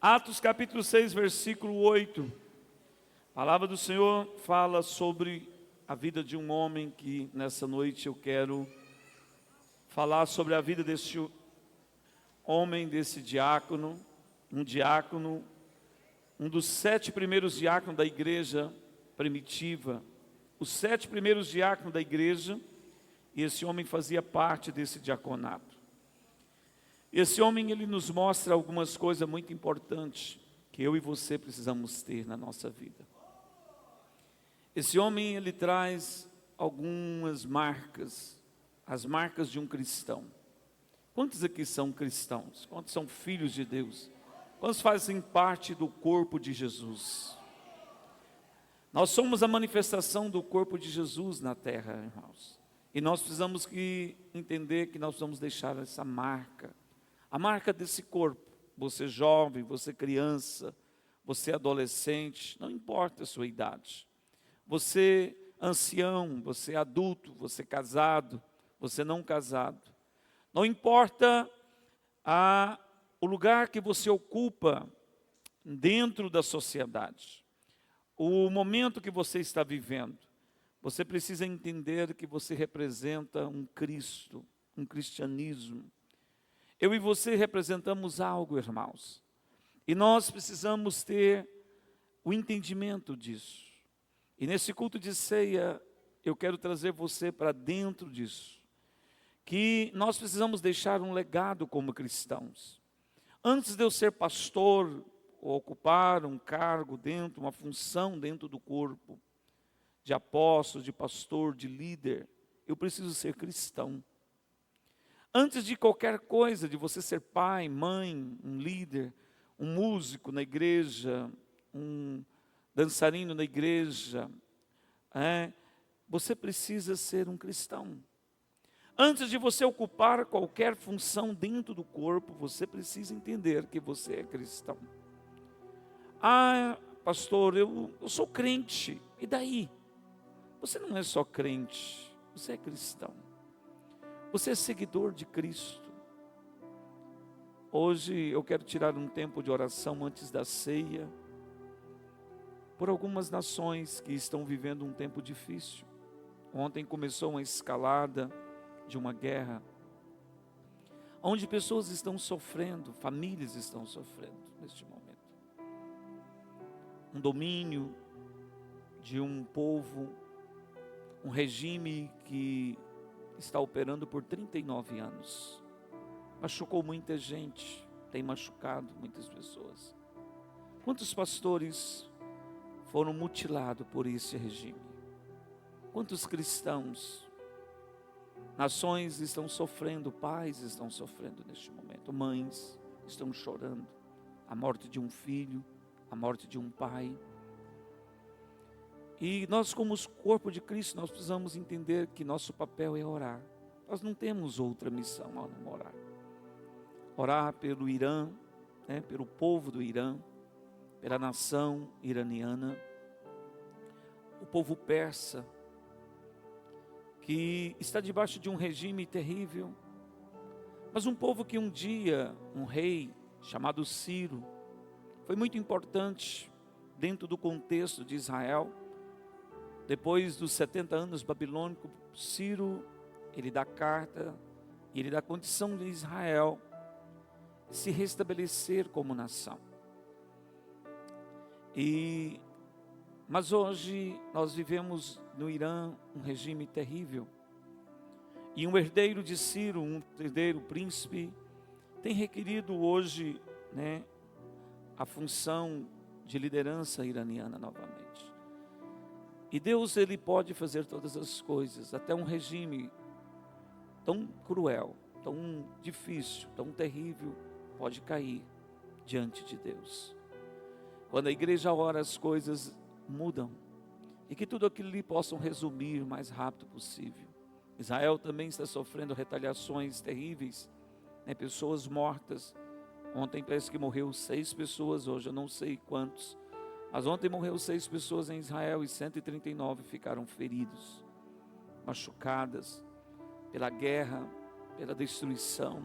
Atos capítulo 6, versículo 8. A palavra do Senhor fala sobre a vida de um homem que nessa noite eu quero falar sobre a vida desse homem, desse diácono, um dos 7 primeiros diáconos da igreja primitiva, os 7 primeiros diáconos da igreja, e esse homem fazia parte desse diaconato. Esse homem, ele nos mostra algumas coisas muito importantes que eu e você precisamos ter na nossa vida. Esse homem, ele traz algumas marcas, as marcas de um cristão. Quantos aqui são cristãos? Quantos são filhos de Deus? Quantos fazem parte do corpo de Jesus? Nós somos a manifestação do corpo de Jesus na terra, irmãos. E nós precisamos entender que nós vamos deixar essa marca. A marca desse corpo, você jovem, você criança, você adolescente, não importa a sua idade. Você ancião, você adulto, você casado, você não casado. Não importa o lugar que você ocupa dentro da sociedade, o momento que você está vivendo. Você precisa entender que você representa um Cristo, um cristianismo. Eu e você representamos algo, irmãos, e nós precisamos ter o entendimento disso. E nesse culto de ceia, eu quero trazer você para dentro disso, que nós precisamos deixar um legado como cristãos. Antes de eu ser pastor, ou ocupar um cargo dentro, uma função dentro do corpo, de apóstolo, de pastor, de líder, eu preciso ser cristão. Antes de qualquer coisa, de você ser pai, mãe, um líder, um músico na igreja, um dançarino na igreja, você precisa ser um cristão. Antes de você ocupar qualquer função dentro do corpo, você precisa entender que você é cristão. Ah, pastor, eu sou crente, e daí? Você não é só crente, você é cristão. Você é seguidor de Cristo. Hoje eu quero tirar um tempo de oração antes da ceia, por algumas nações que estão vivendo um tempo difícil. Ontem começou uma escalada de uma guerra, onde pessoas estão sofrendo, famílias estão sofrendo neste momento. Um domínio de um povo, um regime que está operando por 39 anos. Machucou muita gente, tem machucado muitas pessoas. Quantos pastores foram mutilados por esse regime? Quantos cristãos? Nações estão sofrendo, pais estão sofrendo neste momento, mães estão chorando. A morte de um filho, a morte de um pai. E nós, como corpo de Cristo, nós precisamos entender que nosso papel é orar. Nós não temos outra missão a não orar. Orar pelo Irã, pelo povo do Irã, pela nação iraniana, o povo persa, que está debaixo de um regime terrível, mas um povo que um dia, um rei chamado Ciro, foi muito importante dentro do contexto de Israel. Depois dos 70 anos babilônicos, Ciro, ele dá carta, e ele dá condição de Israel se restabelecer como nação. Mas hoje nós vivemos no Irã um regime terrível. E um herdeiro de Ciro, um herdeiro príncipe, tem requerido hoje, a função de liderança iraniana novamente. E Deus, ele pode fazer todas as coisas, até um regime tão cruel, tão difícil, tão terrível, pode cair diante de Deus. Quando a igreja ora, as coisas mudam, e que tudo aquilo ali possam resumir o mais rápido possível. Israel também está sofrendo retaliações terríveis, pessoas mortas. Ontem parece que morreu 6 pessoas, hoje eu não sei quantos. Mas ontem morreu 6 pessoas em Israel e 139 ficaram feridos, machucadas pela guerra, pela destruição.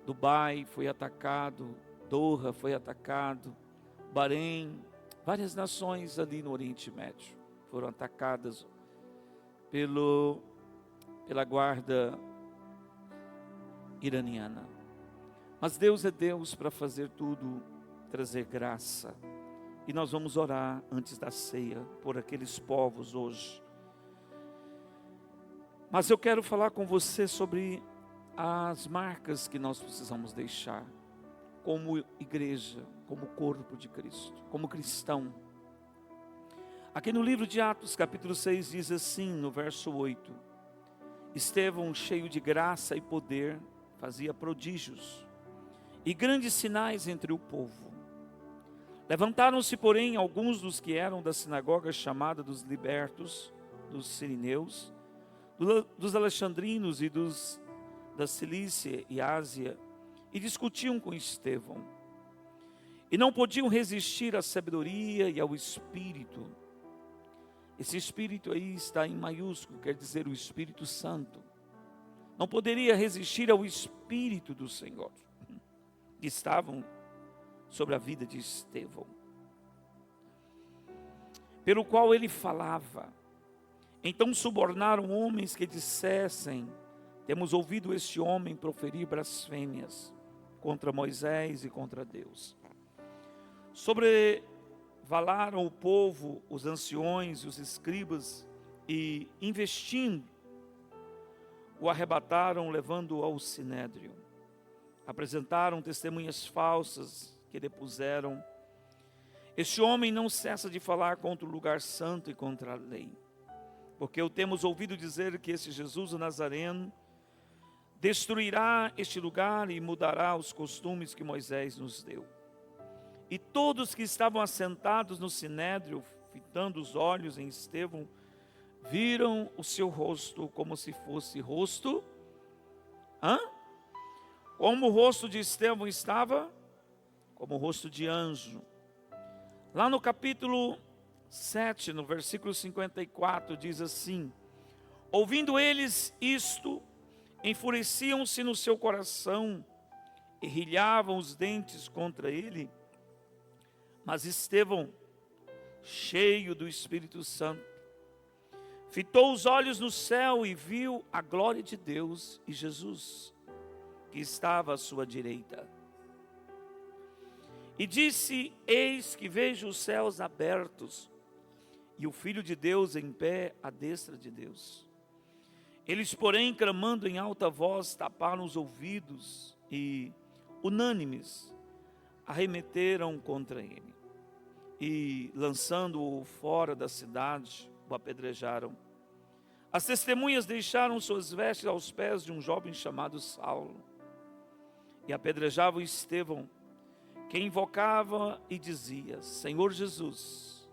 Dubai foi atacado, Doha foi atacado, Bahrein, várias nações ali no Oriente Médio foram atacadas pela guarda iraniana. Mas Deus é Deus para fazer tudo, trazer graça. E nós vamos orar antes da ceia por aqueles povos hoje. Mas eu quero falar com você sobre as marcas que nós precisamos deixar como igreja, como corpo de Cristo, como cristão. Aqui no livro de Atos, capítulo 6, diz assim, no verso 8: Estevão, cheio de graça e poder, fazia prodígios e grandes sinais entre o povo. Levantaram-se, porém, alguns dos que eram da sinagoga chamada dos libertos, dos sirineus, dos alexandrinos e da Cilícia e Ásia, e discutiam com Estevão. E não podiam resistir à sabedoria e ao Espírito. Esse Espírito aí está em maiúsculo, quer dizer o Espírito Santo. Não poderia resistir ao Espírito do Senhor, que estavam sobre a vida de Estevão, pelo qual ele falava. Então subornaram homens que dissessem: temos ouvido este homem proferir blasfêmias contra Moisés e contra Deus. Sobrevalaram o povo, os anciões e os escribas, e investindo, o arrebataram, levando-o ao sinédrio. Apresentaram testemunhas falsas que depuseram: este homem não cessa de falar contra o lugar santo e contra a lei, porque o temos ouvido dizer que esse Jesus o Nazareno destruirá este lugar e mudará os costumes que Moisés nos deu. E todos que estavam assentados no sinédrio, fitando os olhos em Estevão, viram o seu rosto como se fosse rosto. Como o rosto de Estevão estava? Como o rosto de anjo. Lá no capítulo 7, no versículo 54, diz assim: ouvindo eles isto, enfureciam-se no seu coração e rilhavam os dentes contra ele. Mas Estevão, cheio do Espírito Santo, fitou os olhos no céu e viu a glória de Deus e Jesus, que estava à sua direita. E disse: eis que vejo os céus abertos e o Filho de Deus em pé à destra de Deus. Eles, porém, clamando em alta voz, taparam os ouvidos e, unânimes, arremeteram contra ele. E, lançando-o fora da cidade, o apedrejaram. As testemunhas deixaram suas vestes aos pés de um jovem chamado Saulo, e apedrejavam Estevão, que invocava e dizia: Senhor Jesus,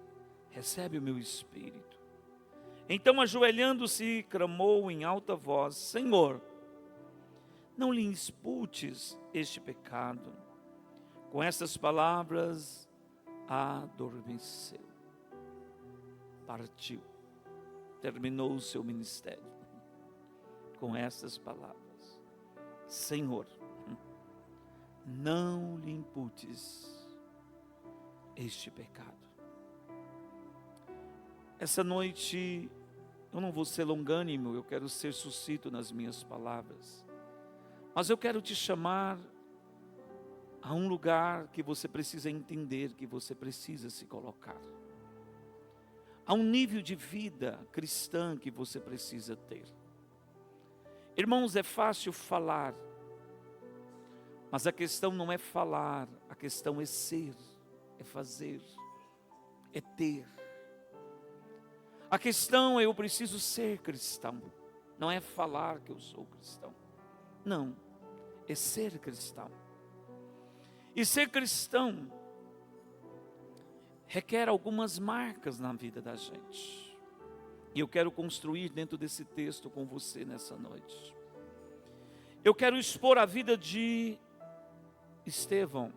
recebe o meu espírito. Então, ajoelhando-se, clamou em alta voz: Senhor, não lhe imputes este pecado. Com essas palavras, adormeceu, partiu, terminou o seu ministério. Com essas palavras: Senhor, não lhe imputes este pecado. Essa noite eu não vou ser longânimo, eu quero ser sucinto nas minhas palavras, mas eu quero te chamar a um lugar que você precisa entender, que você precisa se colocar, a um nível de vida cristã que você precisa ter. Irmãos, é fácil falar, mas a questão não é falar, a questão é ser, é fazer, é ter. A questão é: eu preciso ser cristão. Não é falar que eu sou cristão. Não, é ser cristão. E ser cristão requer algumas marcas na vida da gente. E eu quero construir dentro desse texto com você nessa noite. Eu quero expor a vida de Estevão,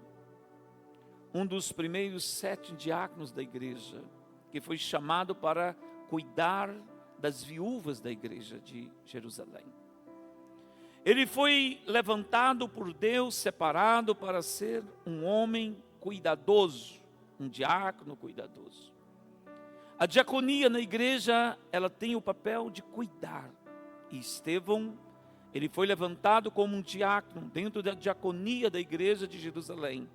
um dos primeiros 7 diáconos da igreja, que foi chamado para cuidar das viúvas da igreja de Jerusalém. Ele foi levantado por Deus, separado para ser um homem cuidadoso, um diácono cuidadoso. A diaconia na igreja, ela tem o papel de cuidar. E Estevão, ele foi levantado como um diácono dentro da diaconia da igreja de Jerusalém,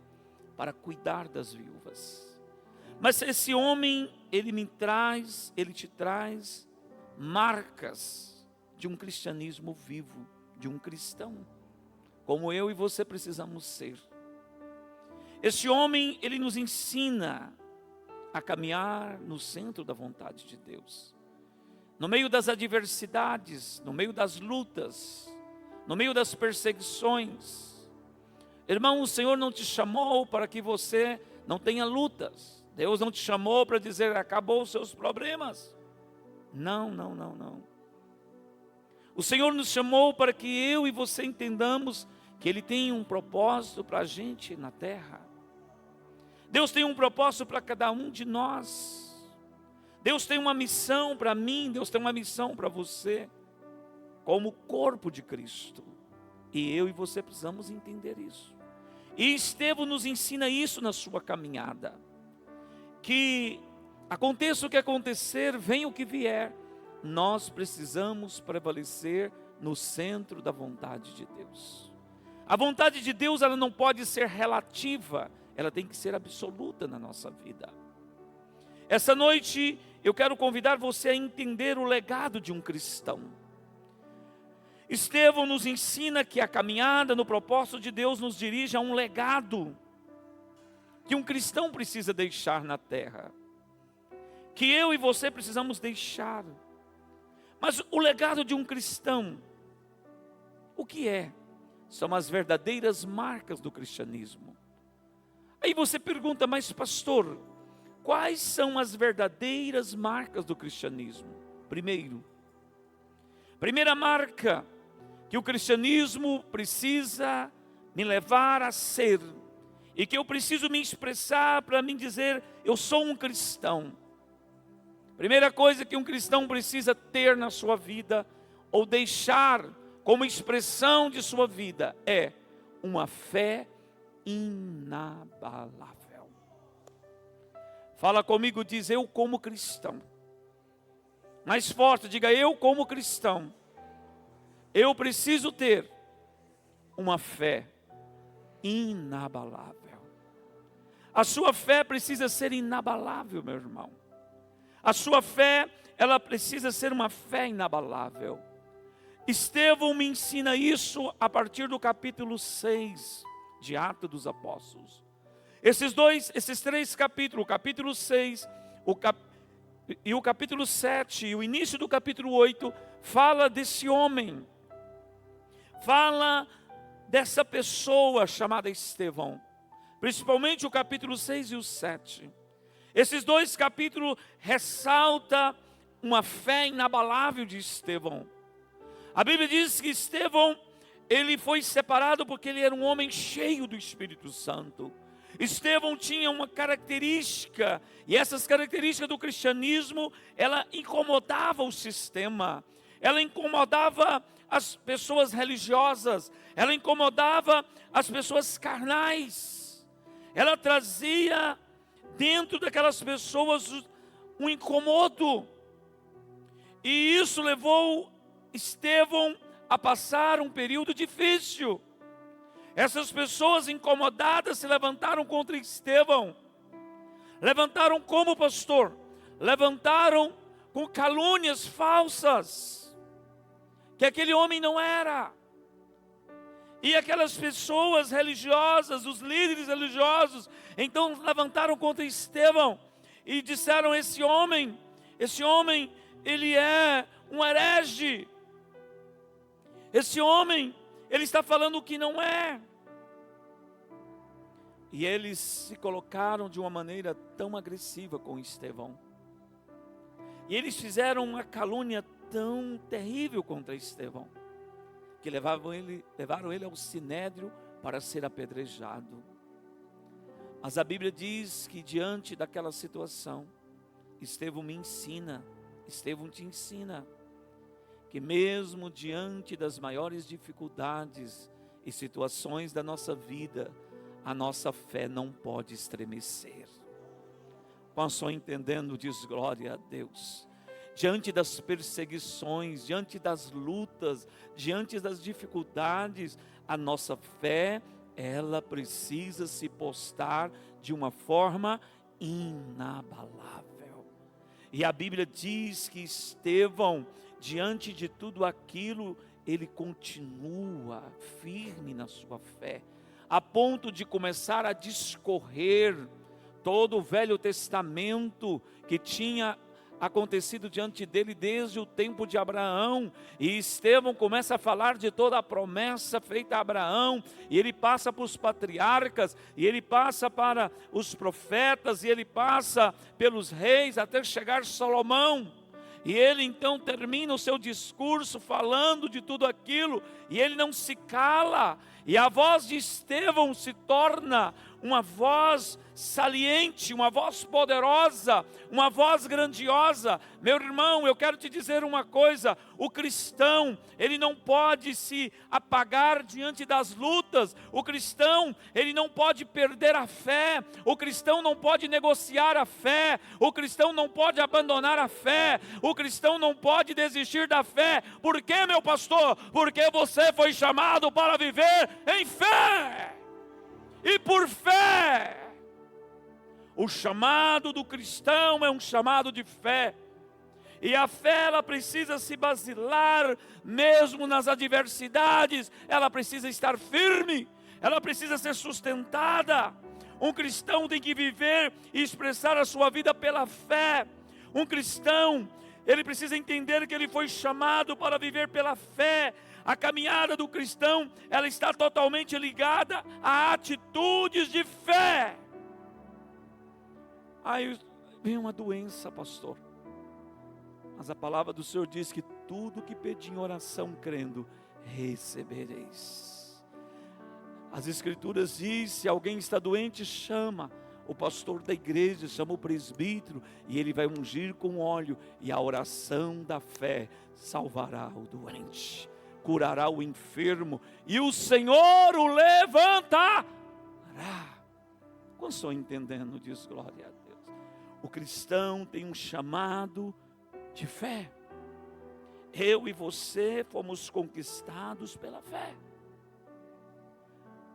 para cuidar das viúvas. Mas esse homem, ele te traz marcas de um cristianismo vivo, de um cristão, como eu e você precisamos ser. Esse homem, ele nos ensina a caminhar no centro da vontade de Deus. No meio das adversidades, no meio das lutas, no meio das perseguições. Irmão, o Senhor não te chamou para que você não tenha lutas. Deus não te chamou para dizer, acabou os seus problemas. Não. O Senhor nos chamou para que eu e você entendamos que Ele tem um propósito para a gente na terra. Deus tem um propósito para cada um de nós. Deus tem uma missão para mim, Deus tem uma missão para você, como corpo de Cristo. E eu e você precisamos entender isso. E Estevão nos ensina isso na sua caminhada. Que aconteça o que acontecer, venha o que vier, nós precisamos prevalecer no centro da vontade de Deus. A vontade de Deus, ela não pode ser relativa, ela tem que ser absoluta na nossa vida. Essa noite eu quero convidar você a entender o legado de um cristão. Estevão nos ensina que a caminhada no propósito de Deus nos dirige a um legado que um cristão precisa deixar na terra, que eu e você precisamos deixar. Mas o legado de um cristão, o que é? São as verdadeiras marcas do cristianismo. Aí você pergunta, mas pastor, quais são as verdadeiras marcas do cristianismo? Primeira marca que o cristianismo precisa me levar a ser, e que eu preciso me expressar para me dizer, eu sou um cristão. Primeira coisa que um cristão precisa ter na sua vida, ou deixar como expressão de sua vida, é uma fé inabalável. Fala comigo, diz, eu como cristão. Mais forte, diga, eu como cristão. Eu preciso ter uma fé inabalável. A sua fé precisa ser inabalável, meu irmão. A sua fé, ela precisa ser uma fé inabalável. Estevão me ensina isso a partir do capítulo 6 de Atos dos Apóstolos. Esses três capítulos, o capítulo 6 e o capítulo 7 e o início do capítulo 8, fala desse homem. Fala dessa pessoa chamada Estevão. Principalmente o capítulo 6 e o 7. Esses dois capítulos ressaltam uma fé inabalável de Estevão. A Bíblia diz que Estevão, ele foi separado porque ele era um homem cheio do Espírito Santo. Estevão tinha uma característica, e essas características do cristianismo, ela incomodava o sistema, ela incomodava as pessoas religiosas, ela incomodava as pessoas carnais, ela trazia dentro daquelas pessoas um incomodo, e isso levou Estevão a passar um período difícil. Essas pessoas incomodadas se levantaram contra Estevão. Levantaram como pastor? Levantaram com calúnias falsas, que aquele homem não era. E aquelas pessoas religiosas, os líderes religiosos, então levantaram contra Estevão e disseram, esse homem, ele é um herege. Esse homem, ele está falando o que não é. E eles se colocaram de uma maneira tão agressiva com Estevão. E eles fizeram uma calúnia tão terrível contra Estevão, que levaram ele ao sinédrio para ser apedrejado. Mas a Bíblia diz que diante daquela situação, Estevão te ensina que mesmo diante das maiores dificuldades e situações da nossa vida, a nossa fé não pode estremecer. Passou entendendo, diz glória a Deus. Diante das perseguições, diante das lutas, diante das dificuldades, a nossa fé, ela precisa se postar de uma forma inabalável. E a Bíblia diz que Estevão, diante de tudo aquilo, ele continua firme na sua fé, a ponto de começar a discorrer todo o Velho Testamento que tinha acontecido diante dele desde o tempo de Abraão, e Estevão começa a falar de toda a promessa feita a Abraão, e ele passa para os patriarcas, e ele passa para os profetas, e ele passa pelos reis, até chegar Salomão, e ele então termina o seu discurso falando de tudo aquilo, e ele não se cala, e a voz de Estevão se torna uma voz saliente, uma voz poderosa, uma voz grandiosa. Meu irmão, eu quero te dizer uma coisa: o cristão, ele não pode se apagar diante das lutas, o cristão, ele não pode perder a fé, o cristão não pode negociar a fé, o cristão não pode abandonar a fé, o cristão não pode desistir da fé. Por quê, meu pastor? Porque você foi chamado para viver em fé, e por fé. O chamado do cristão é um chamado de fé, e a fé, ela precisa se basilar mesmo nas adversidades, ela precisa estar firme, ela precisa ser sustentada. Um cristão tem que viver e expressar a sua vida pela fé. Um cristão, ele precisa entender que ele foi chamado para viver pela fé. A caminhada do cristão, ela está totalmente ligada a atitudes de fé. Aí vem uma doença, pastor, mas a palavra do Senhor diz que tudo que pedir em oração crendo, recebereis. As escrituras dizem, se alguém está doente, chama o pastor da igreja, chama o presbítero, e ele vai ungir com óleo, e a oração da fé salvará o doente, curará o enfermo, e o Senhor o levantará. Quando estou entendendo, diz glória a Deus. O cristão tem um chamado de fé. Eu e você fomos conquistados pela fé,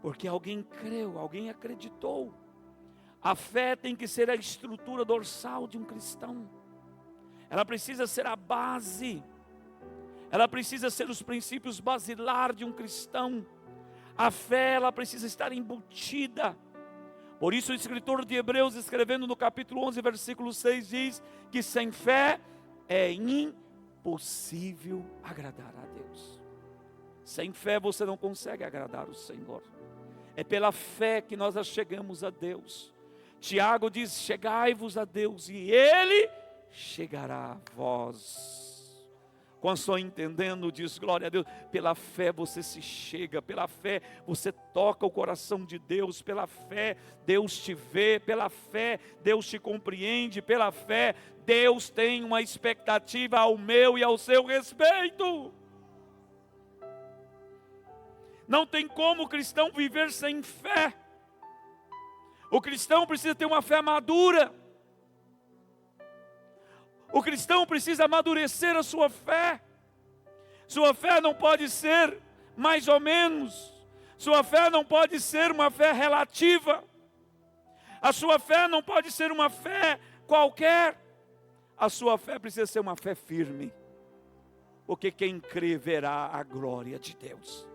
porque alguém creu, alguém acreditou. A fé tem que ser a estrutura dorsal de um cristão, ela precisa ser a base, ela precisa ser os princípios basilar de um cristão. A fé, ela precisa estar embutida. Por isso o escritor de Hebreus, escrevendo no capítulo 11, versículo 6, diz que sem fé é impossível agradar a Deus. Sem fé você não consegue agradar o Senhor. É pela fé que nós chegamos a Deus. Tiago diz, chegai-vos a Deus e Ele chegará a vós. Quando estou entendendo, diz glória a Deus, pela fé você se chega, pela fé você toca o coração de Deus, pela fé Deus te vê, pela fé Deus te compreende, pela fé Deus tem uma expectativa ao meu e ao seu respeito. Não tem como o cristão viver sem fé. O cristão precisa ter uma fé madura. O cristão precisa amadurecer a sua fé. Sua fé não pode ser mais ou menos. Sua fé não pode ser uma fé relativa. A sua fé não pode ser uma fé qualquer. A sua fé precisa ser uma fé firme. Porque quem crê verá a glória de Deus.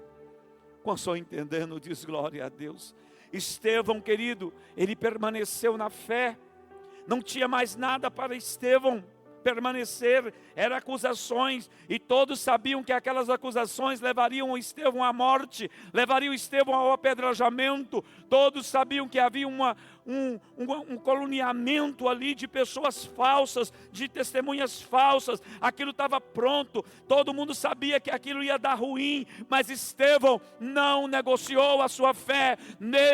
Quando estou entendendo, diz glória a Deus. Estevão, querido, ele permaneceu na fé. Não tinha mais nada para Estevão permanecer, eram acusações, e todos sabiam que aquelas acusações levariam Estevão à morte, levariam Estevão ao apedrejamento. Todos sabiam que havia um caluniamento ali de pessoas falsas, de testemunhas falsas. Aquilo estava pronto, todo mundo sabia que aquilo ia dar ruim, mas Estevão não negociou a sua fé.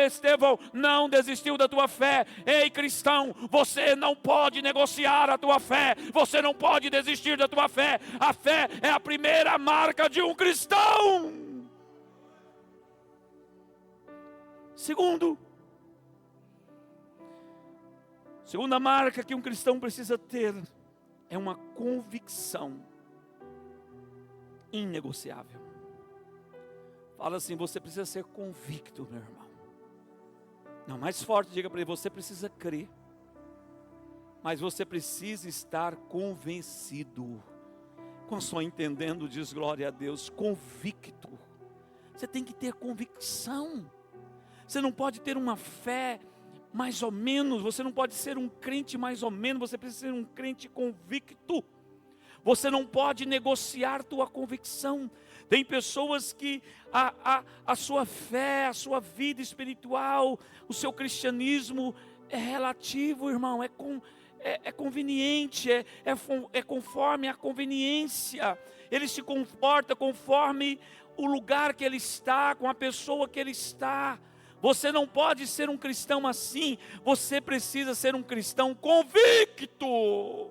Estevão não desistiu da tua fé. Ei, cristão, você não pode negociar a tua fé, você não pode desistir da tua fé. A fé é a primeira marca de um cristão. Segunda marca que um cristão precisa ter é uma convicção inegociável. Fala assim: você precisa ser convicto, meu irmão. Não, mais forte, diga para ele: você precisa crer, mas você precisa estar convencido. Com só entendendo, diz glória a Deus, convicto. Você tem que ter convicção. Você não pode ter uma fé mais ou menos, você não pode ser um crente mais ou menos, você precisa ser um crente convicto. Você não pode negociar tua convicção. Tem pessoas que a sua fé, a sua vida espiritual, o seu cristianismo é relativo, irmão, é conveniente, é conforme a conveniência. Ele se comporta conforme o lugar que ele está, com a pessoa que ele está. Você não pode ser um cristão assim, você precisa ser um cristão convicto.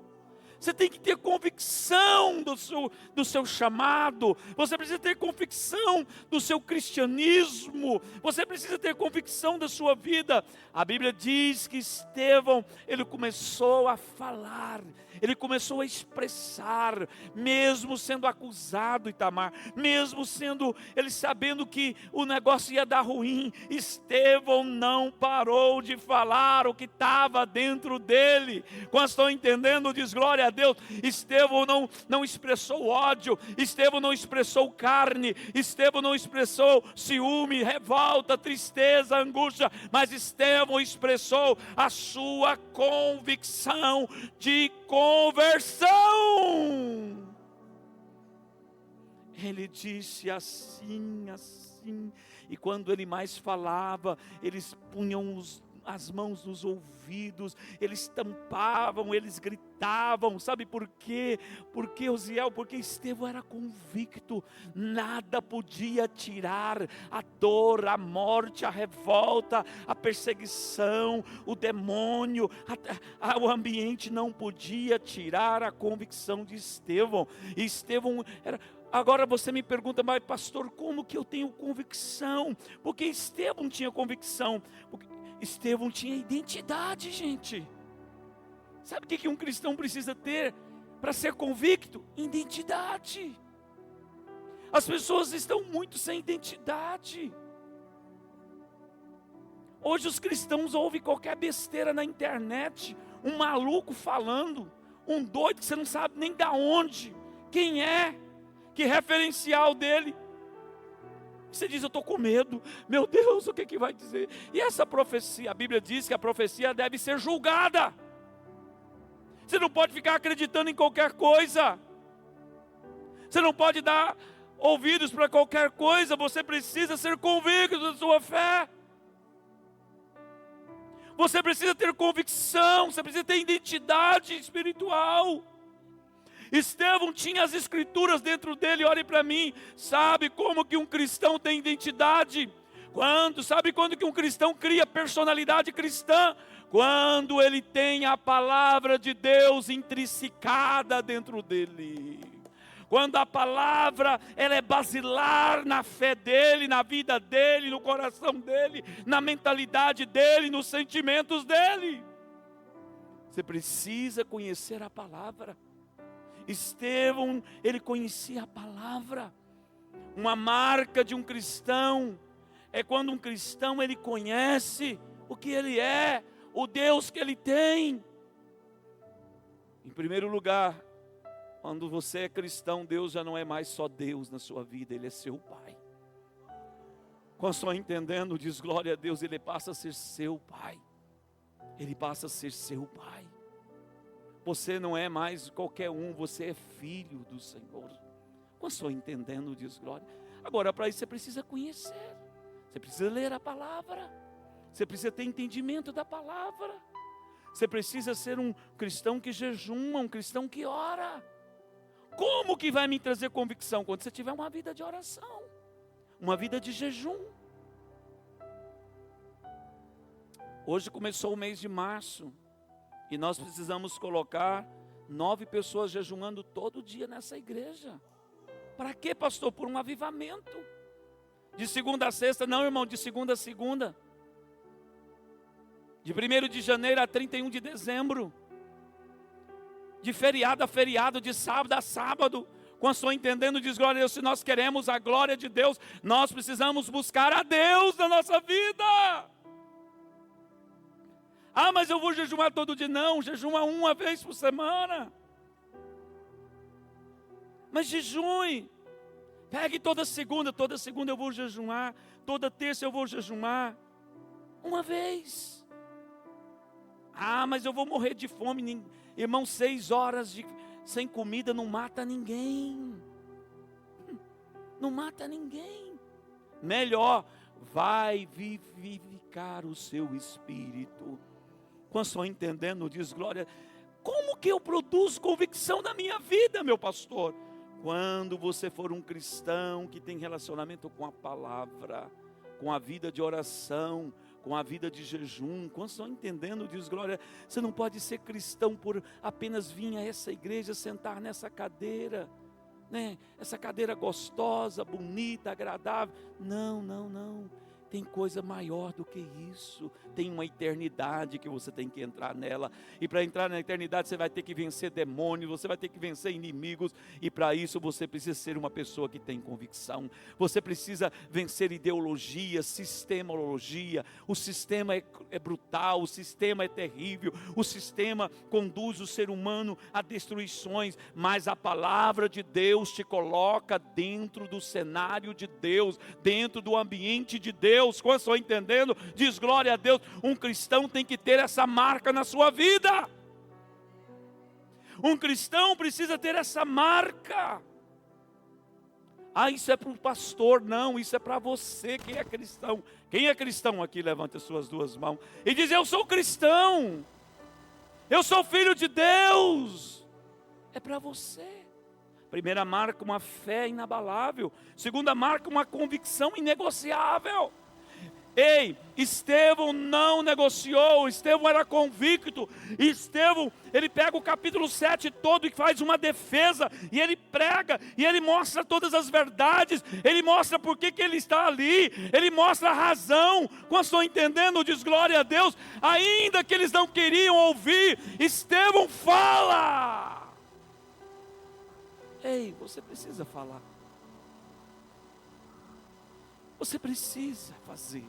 Você tem que ter convicção do seu chamado. Você precisa ter convicção do seu cristianismo. Você precisa ter convicção da sua vida. A Bíblia diz que Estevão, ele começou a falar, ele começou a expressar, mesmo sendo acusado, Itamar, mesmo sendo, ele sabendo que o negócio ia dar ruim, Estevão não parou de falar o que estava dentro dele. Quando estão entendendo, diz glória a Deus. Estevão não expressou ódio, Estevão não expressou carne, Estevão não expressou ciúme, revolta, tristeza, angústia, mas Estevão expressou a sua convicção de conversão. Ele disse assim, e quando ele mais falava, eles punham as mãos nos ouvidos, eles tampavam, eles gritavam. Sabe por quê? Porque Uziel, porque Estevão era convicto. Nada podia tirar a dor, a morte, a revolta, a perseguição, o demônio, o ambiente não podia tirar a convicção de Estevão. E Estevão era... Agora você me pergunta: mas pastor, como que eu tenho convicção? Porque Estevão tinha convicção, porque Estevão tinha identidade, gente. Sabe o que um cristão precisa ter para ser convicto? Identidade. As pessoas estão muito sem identidade. Hoje os cristãos ouvem qualquer besteira na internet, um maluco falando, um doido que você não sabe nem de onde, quem é, que referencial dele. Você diz: eu estou com medo, meu Deus, o que vai dizer? E essa profecia, a Bíblia diz que a profecia deve ser julgada. Você não pode ficar acreditando em qualquer coisa. Você não pode dar ouvidos para qualquer coisa. Você precisa ser convicto da sua fé. Você precisa ter convicção, você precisa ter identidade espiritual. Estevão tinha as escrituras dentro dele. Olhe para mim, sabe como que um cristão tem identidade? Sabe quando que um cristão cria personalidade cristã? Quando ele tem a palavra de Deus intrinsecada dentro dele. Quando a palavra, ela é basilar na fé dele, na vida dele, no coração dele, na mentalidade dele, nos sentimentos dele. Você precisa conhecer a palavra. Estevão, ele conhecia a palavra. Uma marca de um cristão é quando um cristão, ele conhece o que ele é, o Deus que ele tem. Em primeiro lugar, quando você é cristão, Deus já não é mais só Deus na sua vida, Ele é seu Pai. Quando estão entendendo, diz glória a Deus, Ele passa a ser seu Pai. Ele passa a ser seu Pai. Você não é mais qualquer um, você é filho do Senhor. Quando estou entendendo, diz glória. Agora, para isso você precisa conhecer. Você precisa ler a palavra. Você precisa ter entendimento da palavra. Você precisa ser um cristão que jejuma, um cristão que ora. Como que vai me trazer convicção? Quando você tiver uma vida de oração, uma vida de jejum. Hoje começou o mês de março. E nós precisamos colocar 9 pessoas jejuando todo dia nessa igreja. Para quê, pastor? Por um avivamento. De segunda a sexta, não, irmão, de segunda a segunda. De 1º de janeiro a 31 de dezembro. De feriado a feriado, de sábado a sábado. Quando estou entendendo, diz glória a Deus, se nós queremos a glória de Deus, nós precisamos buscar a Deus na nossa vida. Ah, mas eu vou jejuar todo dia. Não, jejuma uma vez por semana. Mas jejue. Pegue toda segunda eu vou jejuar. Toda terça eu vou jejuar. Uma vez. Ah, mas eu vou morrer de fome. Irmão, 6 horas sem comida não mata ninguém. Não mata ninguém. Melhor, vai vivificar o seu espírito. Quando estão entendendo, diz glória. Como que eu produzo convicção na minha vida, meu pastor? Quando você for um cristão que tem relacionamento com a palavra, com a vida de oração, com a vida de jejum. Quando estão entendendo, diz glória, você não pode ser cristão por apenas vir a essa igreja, sentar nessa cadeira, né? Essa cadeira gostosa, bonita, agradável. Não, não, não. Tem coisa maior do que isso. Tem uma eternidade que você tem que entrar nela. E para entrar na eternidade você vai ter que vencer demônios, você vai ter que vencer inimigos. E para isso você precisa ser uma pessoa que tem convicção. Você precisa vencer ideologia, sistemologia. O sistema é brutal, o sistema é terrível. O sistema conduz o ser humano a destruições. Mas a palavra de Deus te coloca dentro do cenário de Deus, dentro do ambiente de Deus. Quando estão entendendo, diz glória a Deus. Um cristão tem que ter essa marca na sua vida. Um cristão precisa ter essa marca. Ah, isso é para o pastor. Não, isso é para você que é cristão. Quem é cristão aqui, levanta as suas 2 mãos e diz: eu sou cristão, eu sou filho de Deus. É para você. Primeira marca, uma fé inabalável. Segunda marca, uma convicção inegociável. Ei, Estevão não negociou, Estevão era convicto. Estevão, ele pega o capítulo 7 todo e faz uma defesa, e ele prega, e ele mostra todas as verdades, ele mostra por que ele está ali, ele mostra a razão. Quando estão entendendo, diz glória a Deus, ainda que eles não queriam ouvir, Estevão fala. Ei, você precisa falar. Você precisa fazer.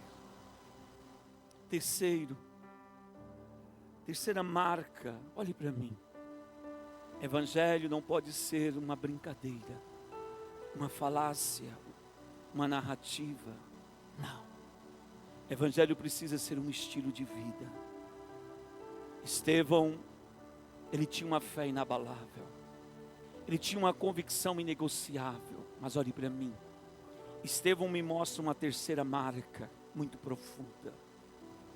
Terceira marca, olhe para mim. Evangelho não pode ser uma brincadeira, uma falácia, uma narrativa. Não. Evangelho precisa ser um estilo de vida. Estevão, ele tinha uma fé inabalável. Ele tinha uma convicção inegociável. Mas olhe para mim. Estevão me mostra uma terceira marca muito profunda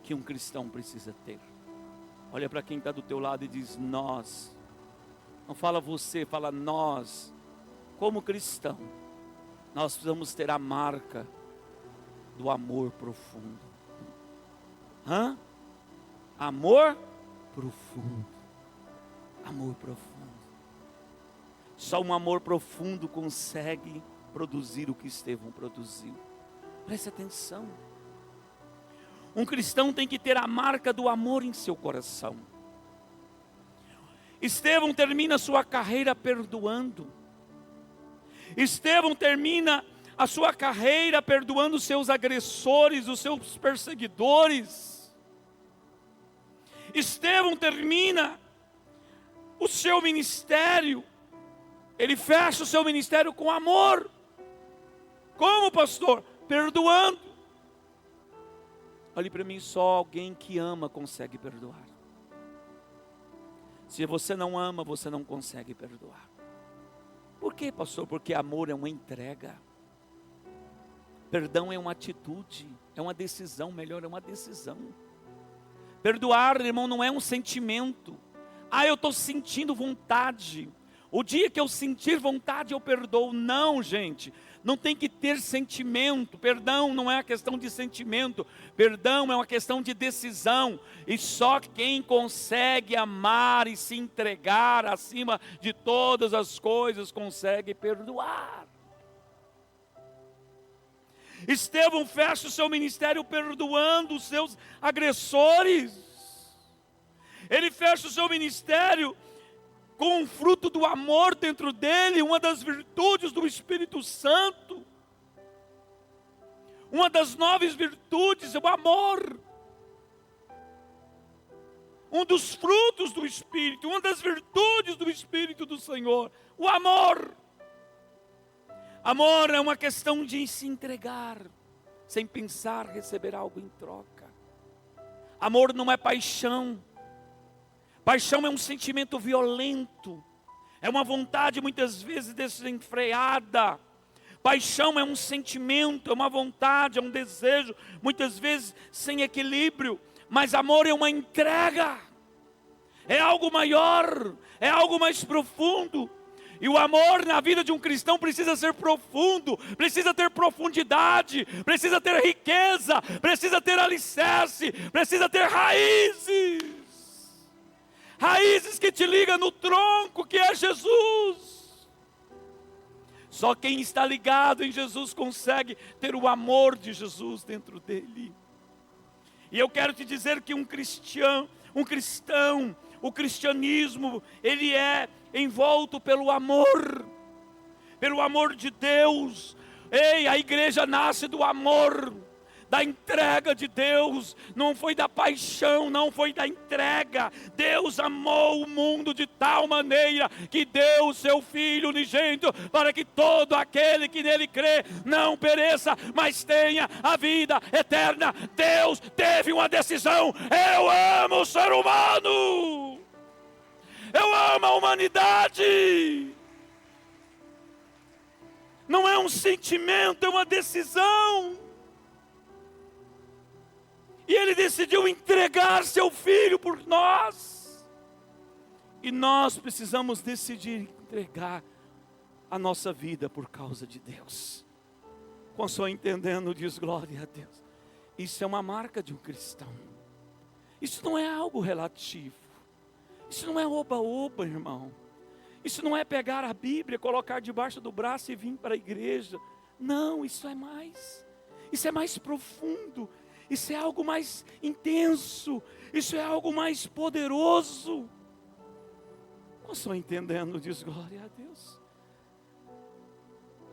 que um cristão precisa ter. Olha para quem está do teu lado e diz: nós. Não fala você, fala nós. Como cristão, nós precisamos ter a marca do amor profundo. Amor profundo. Amor profundo. Só um amor profundo consegue produzir o que Estevão produziu. Preste atenção. Um cristão tem que ter a marca do amor em seu coração. Estevão termina sua carreira perdoando. Estevão termina a sua carreira perdoando os seus agressores, os seus perseguidores. Estevão termina o seu ministério. Ele fecha o seu ministério com amor. Como, pastor? Perdoando. Olhe para mim, só alguém que ama consegue perdoar. Se você não ama, você não consegue perdoar. Por quê, pastor? Porque amor é uma entrega. Perdão é uma atitude, é uma decisão, melhor, é uma decisão. Perdoar, irmão, não é um sentimento. Ah, eu estou sentindo vontade. O dia que eu sentir vontade, eu perdoo. Não, gente. Não tem que ter sentimento. Perdão não é uma questão de sentimento. Perdão é uma questão de decisão. E só quem consegue amar e se entregar acima de todas as coisas consegue perdoar. Estevão fecha o seu ministério perdoando os seus agressores. Ele fecha o seu ministério com o fruto do amor dentro dele, uma das virtudes do Espírito Santo. Uma das 9 virtudes é o amor. Um dos frutos do Espírito, uma das virtudes do Espírito do Senhor, o amor. Amor é uma questão de se entregar, sem pensar receber algo em troca. Amor não é paixão. Paixão é um sentimento violento, é uma vontade muitas vezes desenfreada. Paixão é um sentimento, é uma vontade, é um desejo, muitas vezes sem equilíbrio. Mas amor é uma entrega, é algo maior, é algo mais profundo. E o amor na vida de um cristão precisa ser profundo, precisa ter profundidade, precisa ter riqueza, precisa ter alicerce, precisa ter raízes. Raízes que te ligam no tronco que é Jesus. Só quem está ligado em Jesus consegue ter o amor de Jesus dentro dele. E eu quero te dizer que o cristianismo, ele é envolto pelo amor de Deus. Ei, a igreja nasce do amor, da entrega de Deus. Não foi da paixão, não foi da entrega. Deus amou o mundo de tal maneira que deu o seu Filho unigênito, para que todo aquele que nele crê não pereça, mas tenha a vida eterna. Deus teve uma decisão: eu amo o ser humano, eu amo a humanidade. Não é um sentimento, é uma decisão. E Ele decidiu entregar seu Filho por nós. E nós precisamos decidir entregar a nossa vida por causa de Deus. Com só entendendo, diz glória a Deus. Isso é uma marca de um cristão. Isso não é algo relativo. Isso não é oba-oba, irmão. Isso não é pegar a Bíblia, colocar debaixo do braço e vir para a igreja. Não, isso é mais. Isso é mais profundo. Isso é algo mais intenso. Isso é algo mais poderoso. Não estou entendendo, diz glória a Deus.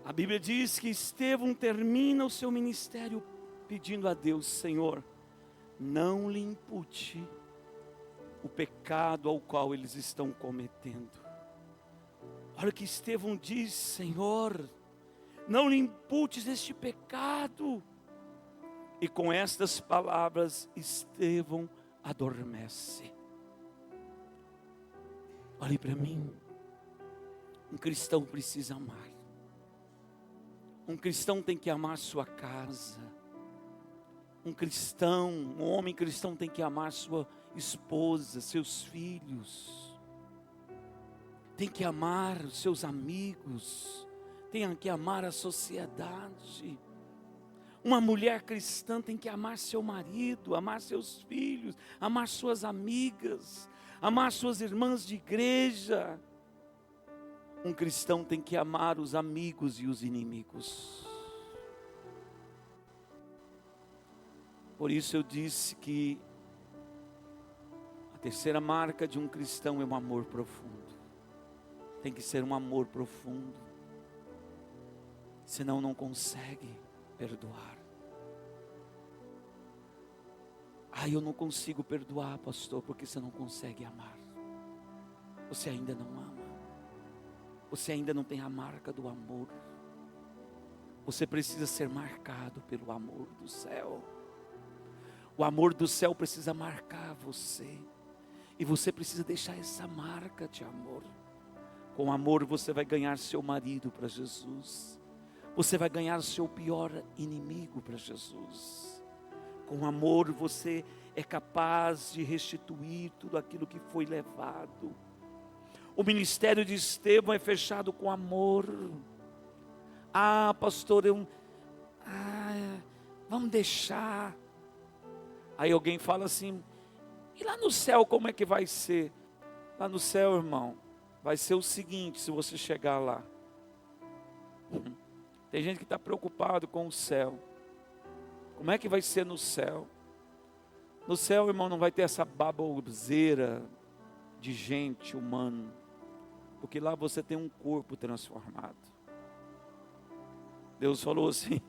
A Bíblia diz que Estevão termina o seu ministério pedindo a Deus: Senhor, não lhe impute o pecado ao qual eles estão cometendo. Olha o que Estevão diz: Senhor, não lhe imputes este pecado. E com estas palavras, Estevão adormece. Olhe para mim. Um cristão precisa amar. Um cristão tem que amar sua casa. Um homem cristão tem que amar sua esposa, seus filhos. Tem que amar os seus amigos. Tem que amar a sociedade. Uma mulher cristã tem que amar seu marido, amar seus filhos, amar suas amigas, amar suas irmãs de igreja. Um cristão tem que amar os amigos e os inimigos. Por isso eu disse que a terceira marca de um cristão é um amor profundo. Tem que ser um amor profundo. Senão não consegue perdoar. Eu não consigo perdoar, pastor, porque você não consegue amar. Você ainda não ama. Você ainda não tem a marca do amor. Você precisa ser marcado pelo amor do céu. O amor do céu precisa marcar você. E você precisa deixar essa marca de amor. Com amor você vai ganhar seu marido para Jesus. Você vai ganhar seu pior inimigo para Jesus. Com amor você é capaz de restituir tudo aquilo que foi levado. O ministério de Estevão é fechado com amor. Pastor, vamos deixar. Aí alguém fala assim: e lá no céu como é que vai ser? Lá no céu, irmão, vai ser o seguinte, se você chegar lá. Tem gente que está preocupado com o céu. Como é que vai ser no céu? No céu, irmão, não vai ter essa baboseira de gente humana, porque lá você tem um corpo transformado. Deus falou assim,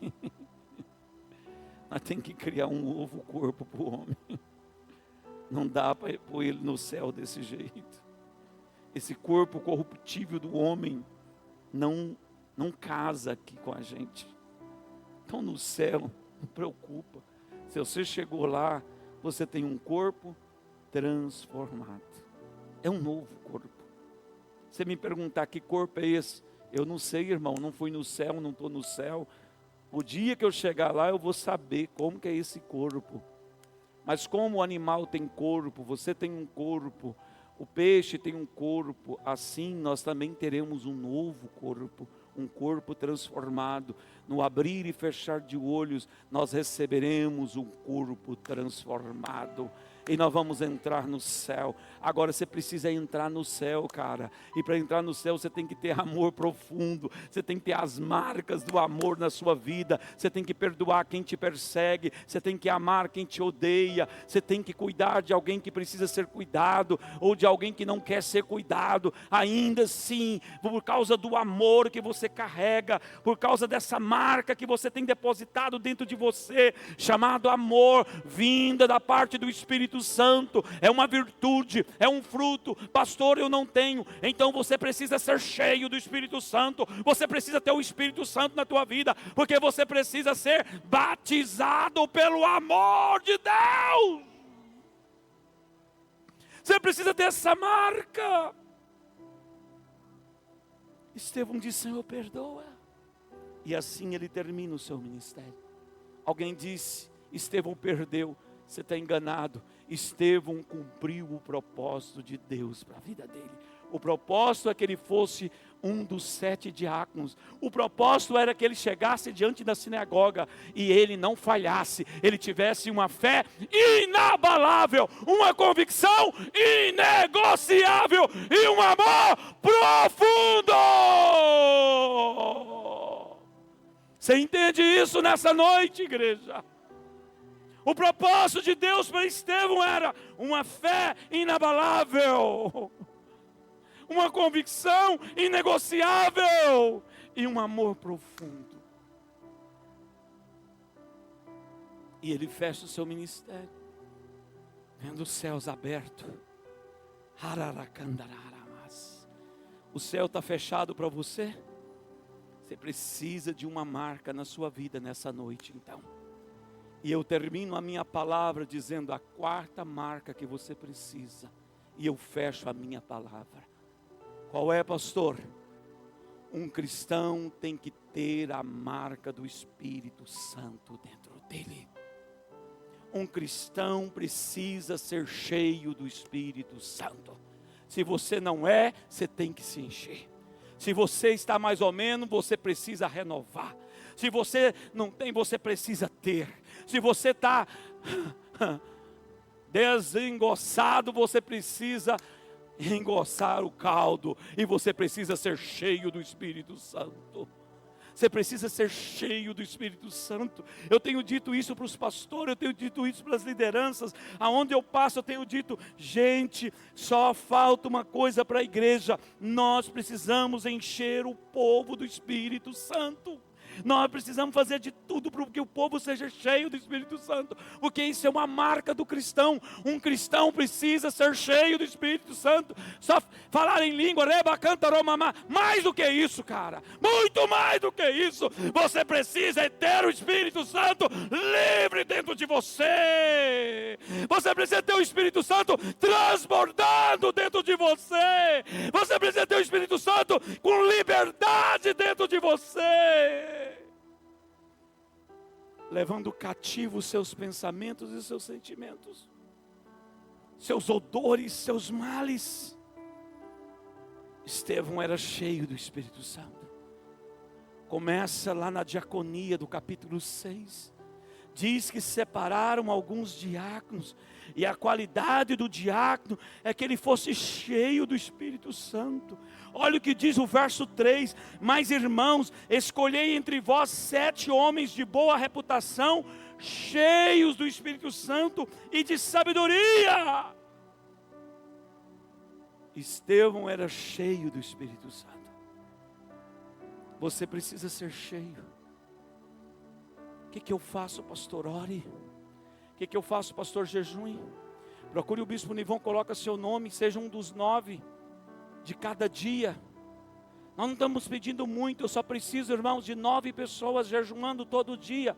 nós temos que criar um novo corpo para o homem. Não dá para pôr ele no céu desse jeito. Esse corpo corruptível do homem não casa aqui com a gente. Então no céu, não preocupa. Se você chegou lá, você tem um corpo transformado. É um novo corpo. Você me perguntar que corpo é esse? Eu não sei, irmão, não fui no céu, não estou no céu. O dia que eu chegar lá, eu vou saber como que é esse corpo. Mas como o animal tem corpo, você tem um corpo, o peixe tem um corpo, assim nós também teremos um novo corpo, um corpo transformado. No abrir e fechar de olhos, nós receberemos um corpo transformado. E nós vamos entrar no céu. Agora você precisa entrar no céu, cara. E para entrar no céu você tem que ter amor profundo. Você tem que ter as marcas do amor na sua vida. Você tem que perdoar quem te persegue. Você tem que amar quem te odeia. Você tem que cuidar de alguém que precisa ser cuidado, ou de alguém que não quer ser cuidado. Ainda assim, por causa do amor que você carrega, por causa dessa marca que você tem depositado dentro de você, chamado amor, vinda da parte do Espírito Santo, é uma virtude, é um fruto. Pastor, eu não tenho. Então você precisa ser cheio do Espírito Santo. Você precisa ter o Espírito Santo na tua vida, porque você precisa ser batizado pelo amor de Deus. Você precisa ter essa marca. Estevão disse: Senhor, perdoa. E assim ele termina o seu ministério. Alguém disse: Estevão perdeu. Você está enganado. Estevão cumpriu o propósito de Deus para a vida dele. O propósito é que ele fosse um dos 7 diáconos. O propósito era que ele chegasse diante da sinagoga e ele não falhasse. Ele tivesse uma fé inabalável, uma convicção inegociável e um amor profundo. Você entende isso nessa noite, igreja? O propósito de Deus para Estevão era uma fé inabalável, uma convicção inegociável e um amor profundo. E ele fecha o seu ministério, vendo os céus abertos. O céu está fechado para você? Você precisa de uma marca na sua vida nessa noite, então. E eu termino a minha palavra dizendo a 4ª marca que você precisa. E eu fecho a minha palavra. Qual é, pastor? Um cristão tem que ter a marca do Espírito Santo dentro dele. Um cristão precisa ser cheio do Espírito Santo. Se você não é, você tem que se encher. Se você está mais ou menos, você precisa renovar. Se você não tem, você precisa ter. Se você está desengoçado, você precisa engoçar o caldo. E você precisa ser cheio do Espírito Santo. Você precisa ser cheio do Espírito Santo. Eu tenho dito isso para os pastores, eu tenho dito isso para as lideranças. Aonde eu passo eu tenho dito: gente, só falta uma coisa para a igreja. Nós precisamos encher o povo do Espírito Santo. Nós precisamos fazer de tudo para que o povo seja cheio do Espírito Santo, porque isso é uma marca do cristão. Um cristão precisa ser cheio do Espírito Santo. Só falar em língua, reba, canta, romamá. Mais do que isso, cara, muito mais do que isso. Você precisa ter o Espírito Santo livre dentro de você. Você precisa ter o Espírito Santo transbordando dentro de você. Você precisa ter o Espírito Santo com liberdade dentro de você, levando cativo os seus pensamentos e seus sentimentos, seus odores, seus males. Estevão era cheio do Espírito Santo. Começa lá na diaconia do capítulo 6. Diz que separaram alguns diáconos, e a qualidade do diácono é que ele fosse cheio do Espírito Santo. Olha o que diz o verso 3: mas irmãos, escolhei entre vós 7 homens de boa reputação, cheios do Espírito Santo e de sabedoria. Estevão era cheio do Espírito Santo. Você precisa ser cheio. O que eu faço, pastor? Ore. O que eu faço, pastor? Jejum. Procure o bispo Nivon, coloca seu nome, seja um dos 9 de cada dia. Nós não estamos pedindo muito, eu só preciso, irmãos, de 9 pessoas jejuando todo dia.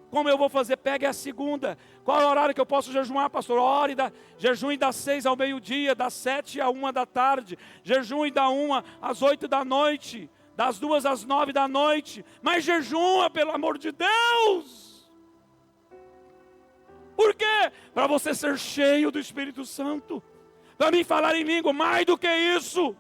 Como eu vou fazer? Pegue a segunda. Qual é o horário que eu posso jejuar, pastor? Ore, jejum das 6 ao meio-dia, das 7 à 1 da tarde, jejum da 1 às 8 da noite, das 2 às 9 da noite, mas jejuma, pelo amor de Deus. Por quê? Para você ser cheio do Espírito Santo, para mim falar em língua, mais do que isso,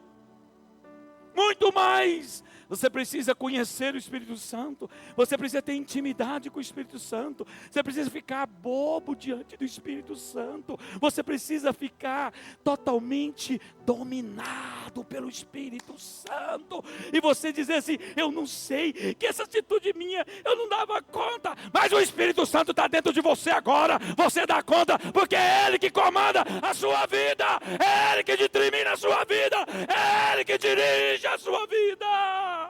muito mais. Você precisa conhecer o Espírito Santo, você precisa ter intimidade com o Espírito Santo, você precisa ficar bobo diante do Espírito Santo, você precisa ficar totalmente dominado pelo Espírito Santo, e você dizer assim, eu não sei, que essa atitude minha, eu não dava conta, mas o Espírito Santo está dentro de você agora, você dá conta, porque é Ele que comanda a sua vida, é Ele que determina a sua vida, é Ele que dirige a sua vida.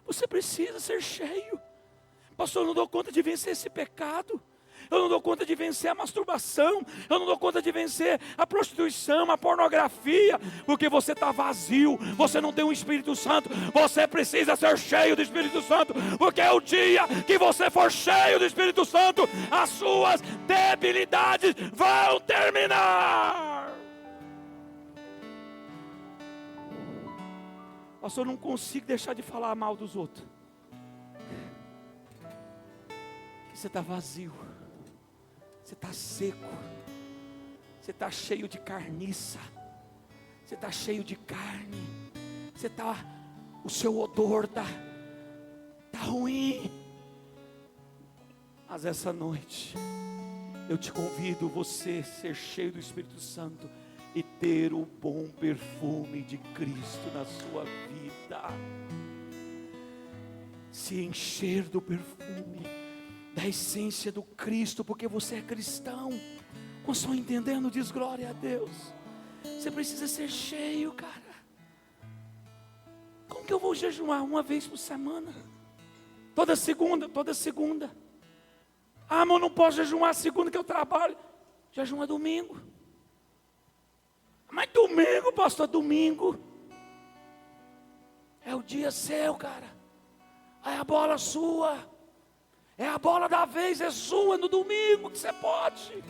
Você precisa ser cheio. Pastor, eu não dou conta de vencer esse pecado. Eu não dou conta de vencer a masturbação. Eu não dou conta de vencer a prostituição, a pornografia. Porque você está vazio. Você não tem um Espírito Santo. Você precisa ser cheio do Espírito Santo. Porque é o dia que você for cheio do Espírito Santo, as suas debilidades vão terminar. Pastor, eu não consigo deixar de falar mal dos outros. Você está vazio. Você está seco. Você está cheio de carniça. Você está cheio de carne. Você está... O seu odor está ruim. Mas essa noite, eu te convido você a ser cheio do Espírito Santo e ter o bom perfume de Cristo na sua vida. Se encher do perfume, da essência do Cristo, porque você é cristão. Quando estão entendendo, diz glória a Deus. Você precisa ser cheio, cara. Como que eu vou jejuar uma vez por semana? Toda segunda. Ah, mas eu não posso jejuar segunda que eu trabalho. Jejum é domingo. Mas domingo, pastor, domingo é o dia seu, cara. É a bola sua. É a bola da vez, é sua no domingo que você pode.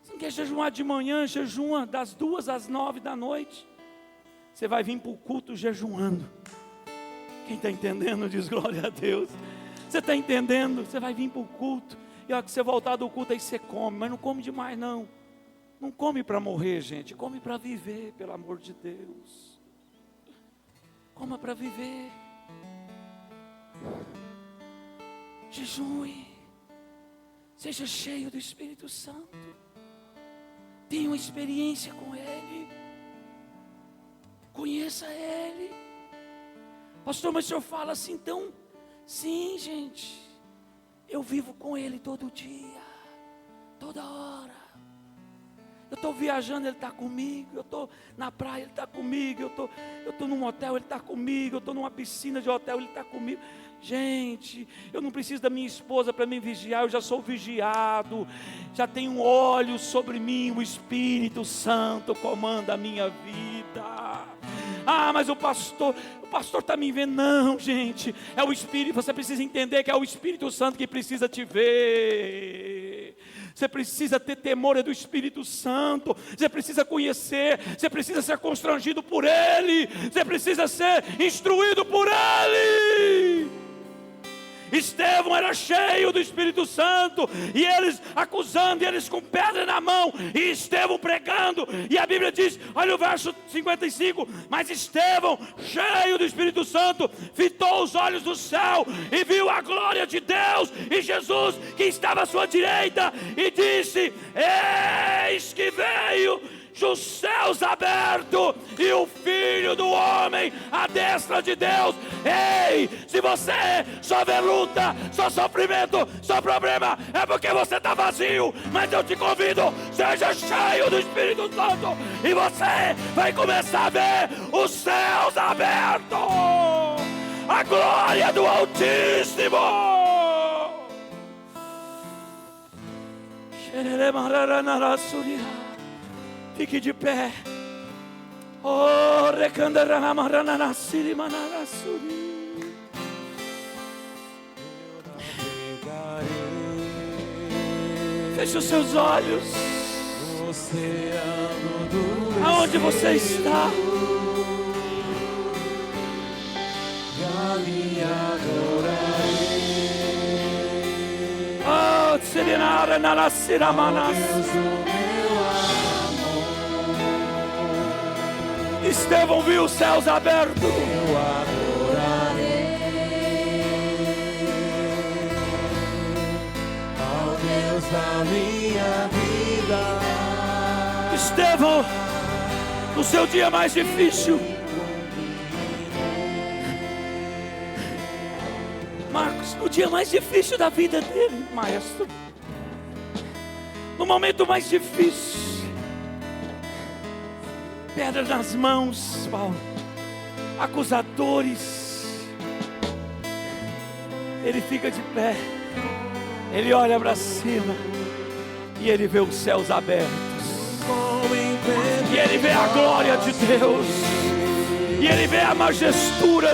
Você não quer jejuar de manhã, jejuma das 2 às 9 da noite. Você vai vir para o culto jejuando. Quem está entendendo diz glória a Deus. Você está entendendo? Você vai vir para o culto. E a hora que você voltar do culto, aí você come. Mas não come demais não. Não come para morrer, gente. Come para viver, pelo amor de Deus. Coma para viver. Jejue. Seja cheio do Espírito Santo. Tenha uma experiência com Ele. Conheça Ele. Pastor, mas o senhor fala assim, então? Sim, gente. Eu vivo com Ele todo dia, toda hora. Eu estou viajando, Ele está comigo. Eu estou na praia, Ele está comigo. Eu estou num hotel, Ele está comigo. Eu estou numa piscina de hotel, Ele está comigo. Gente, eu não preciso da minha esposa para me vigiar. Eu já sou vigiado. Já tenho olhos sobre mim. O Espírito Santo comanda a minha vida. Ah, mas o pastor está me vendo. Não, gente, é o Espírito. Você precisa entender que é o Espírito Santo que precisa te ver. Você precisa ter temor do Espírito Santo. Você precisa conhecer. Você precisa ser constrangido por Ele. Você precisa ser instruído por Ele. Estevão era cheio do Espírito Santo, e eles acusando, e eles com pedra na mão, e Estevão pregando, e a Bíblia diz, olha o verso 55, mas Estevão, cheio do Espírito Santo, fitou os olhos do céu, e viu a glória de Deus, e Jesus que estava à sua direita, e disse, eis que veio os céus abertos e o Filho do Homem à destra de Deus. Ei, se você só vê luta, só sofrimento, só problema, é porque você está vazio. Mas eu te convido, seja cheio do Espírito Santo e você vai começar a ver os céus abertos, a glória do Altíssimo. Fique de pé. Oh, feche os seus olhos. Aonde você está? Oh, Sirinara Narasiramanas. Estevão viu os céus abertos. Eu adorarei ao Deus da minha vida. Estevão, no seu dia mais difícil, Marcos, no dia mais difícil da vida dele, maestro, no momento mais difícil, pedra nas mãos, Paulo, acusadores, ele fica de pé, ele olha para cima e ele vê os céus abertos, e ele vê a glória de Deus, e ele vê a majestura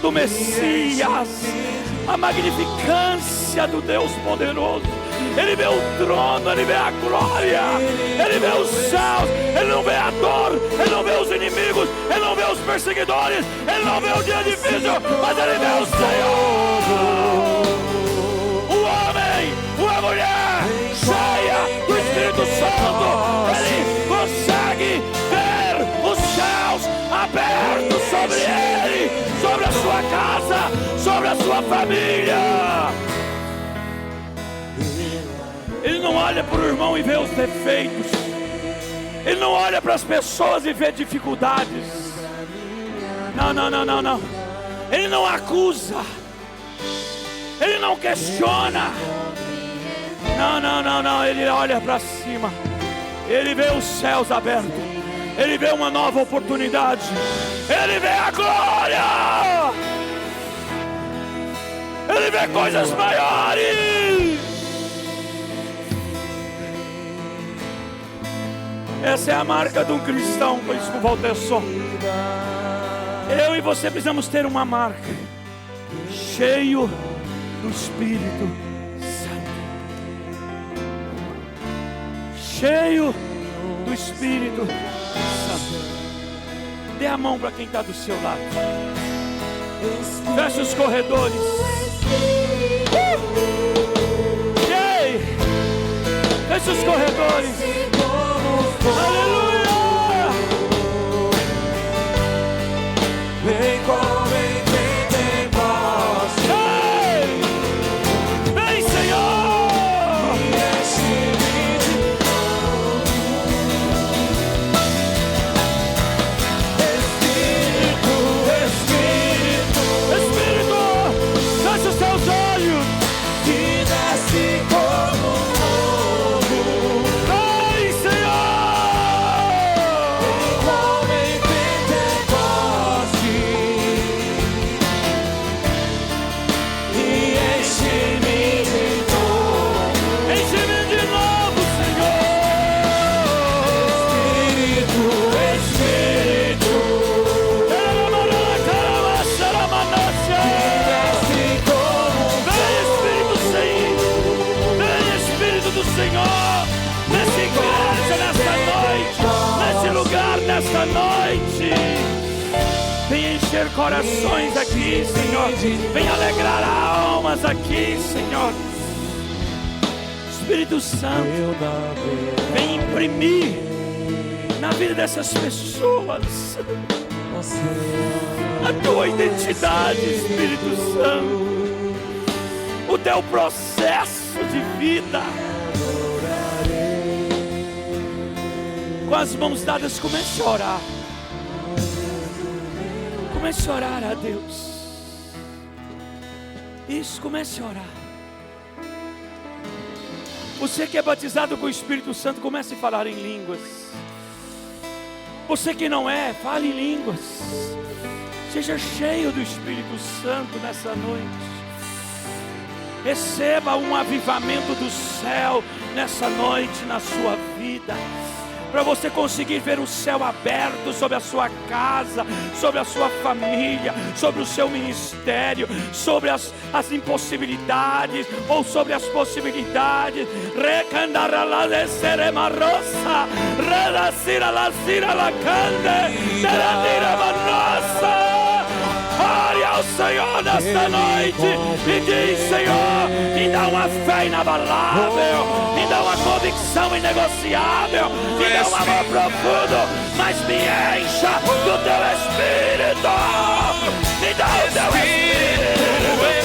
do Messias, a magnificância do Deus poderoso. Ele vê o trono, ele vê a glória, ele vê os céus, ele não vê a dor, ele não vê os inimigos, ele não vê os perseguidores, ele não vê o dia difícil, mas ele vê o Senhor. O homem, a mulher, cheia do Espírito Santo, ele consegue ver os céus abertos sobre ele, sobre a sua casa, sobre a sua família. Ele não olha para o irmão e vê os defeitos. Ele não olha para as pessoas e vê dificuldades. Não. Ele não acusa. Ele não questiona. Não. Ele olha para cima. Ele vê os céus abertos. Ele vê uma nova oportunidade. Ele vê a glória. Ele vê coisas maiores. Essa é a marca de um cristão, por isso que volta só. Eu e você precisamos ter uma marca, cheio do Espírito Santo. Cheio do Espírito Santo. Dê a mão para quem está do seu lado. Feche os corredores. Feche os corredores. Aleluia! Vem como em Pentecostes. Vem, Senhor! E enche-me de novo. Espírito, feche os seus olhos. Que desce como fogo. Vem, Senhor! Como em Pentecostes. E enche-me de novo. Enche-me de novo, Senhor! Espírito, desce como Vem, Espírito do Senhor, nessa igreja, nessa noite, nesse lugar, nessa noite. Vem encher corações aqui, Senhor. Vem alegrar almas aqui, Senhor. Espírito Santo, vem imprimir na vida dessas pessoas a tua identidade, Espírito Santo, o teu processo de vida. Com as mãos dadas, comece a orar. Comece a orar a Deus. Isso, comece a orar. Você que é batizado com o Espírito Santo, comece a falar em línguas. Você que não é, fale em línguas. Seja cheio do Espírito Santo nessa noite. Receba um avivamento do céu nessa noite na sua vida, para você conseguir ver o céu aberto sobre a sua casa, sobre a sua família, sobre o seu ministério, sobre as impossibilidades ou sobre as possibilidades. Ore ao Senhor nesta noite e diz: Senhor, me dá uma fé inabalável, me dá uma convicção inegociável, me dá um amor profundo, mas me encha do teu Espírito, me dá o teu Espírito.